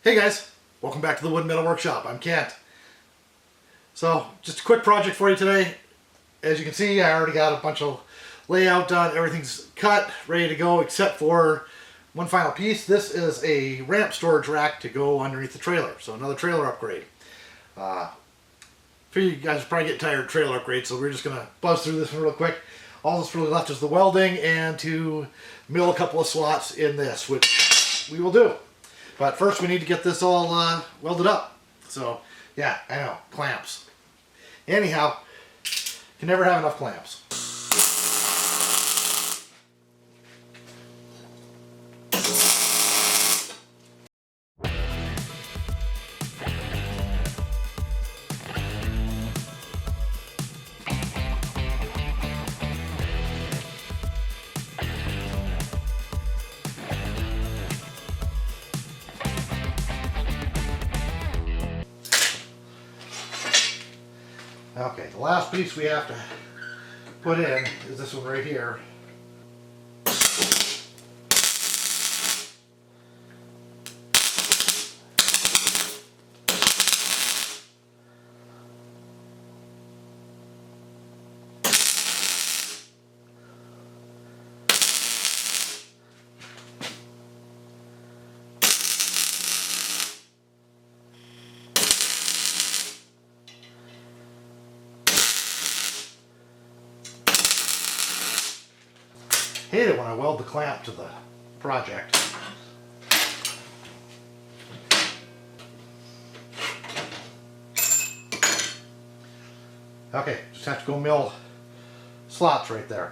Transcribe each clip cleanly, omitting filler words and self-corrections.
Hey guys, welcome back to the Wood and Metal Workshop. I'm Kent. So, just a quick project for you today. As you can see, I already got a bunch of layout done. Everything's cut, ready to go, except for one final piece. This is a ramp storage rack to go underneath the trailer. So another trailer upgrade. Figure you guys are probably getting tired of trailer upgrades, so we're just going to buzz through this one real quick. All that's really left is the welding and to mill a couple of slots in this, which we will do. But first we need to get this all welded up. So, yeah, I know, clamps. Anyhow, can never have enough clamps. Okay, the last piece we have to put in is this one right here. Hate it when I weld the clamp to the project. Okay, just have to go mill slots right there.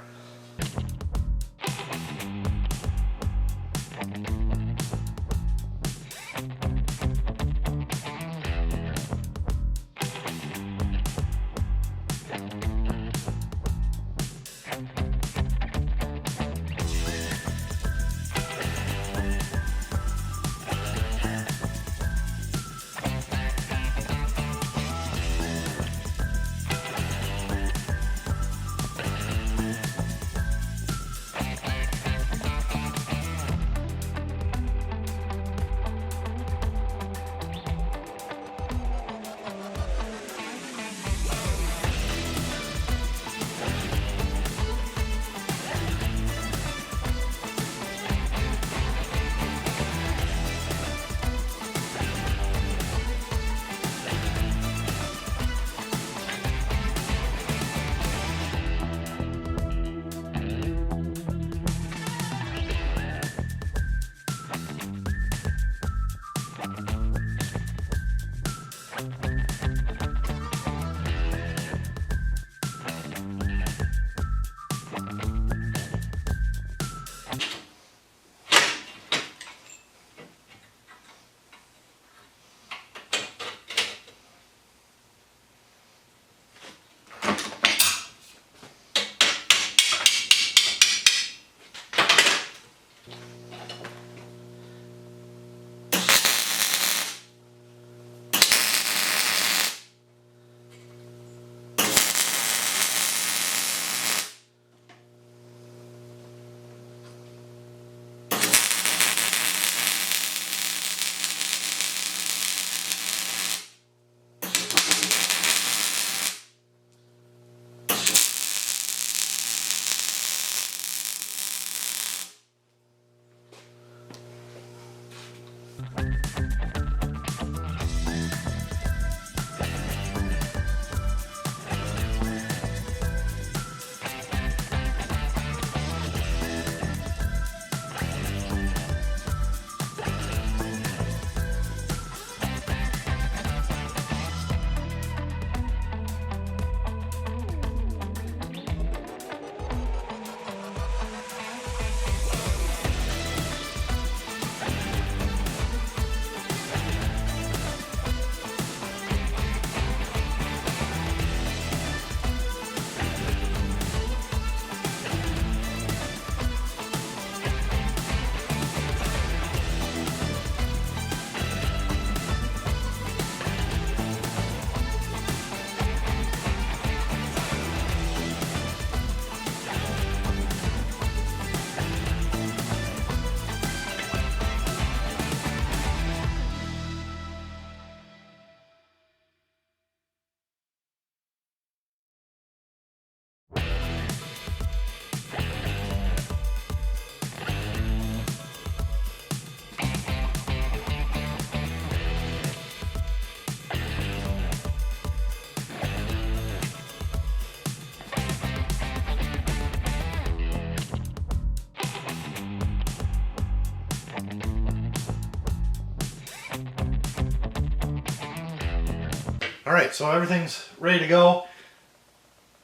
Alright, so everything's ready to go.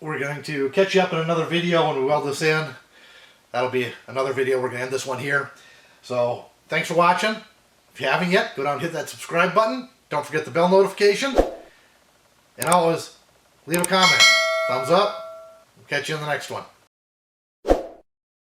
We're going to catch you up in another video when we weld this in. That'll be another video. We're going to end this one here. So, thanks for watching. If you haven't yet, go down and hit that subscribe button. Don't forget the bell notification. And always, leave a comment. Thumbs up. We'll catch you in the next one.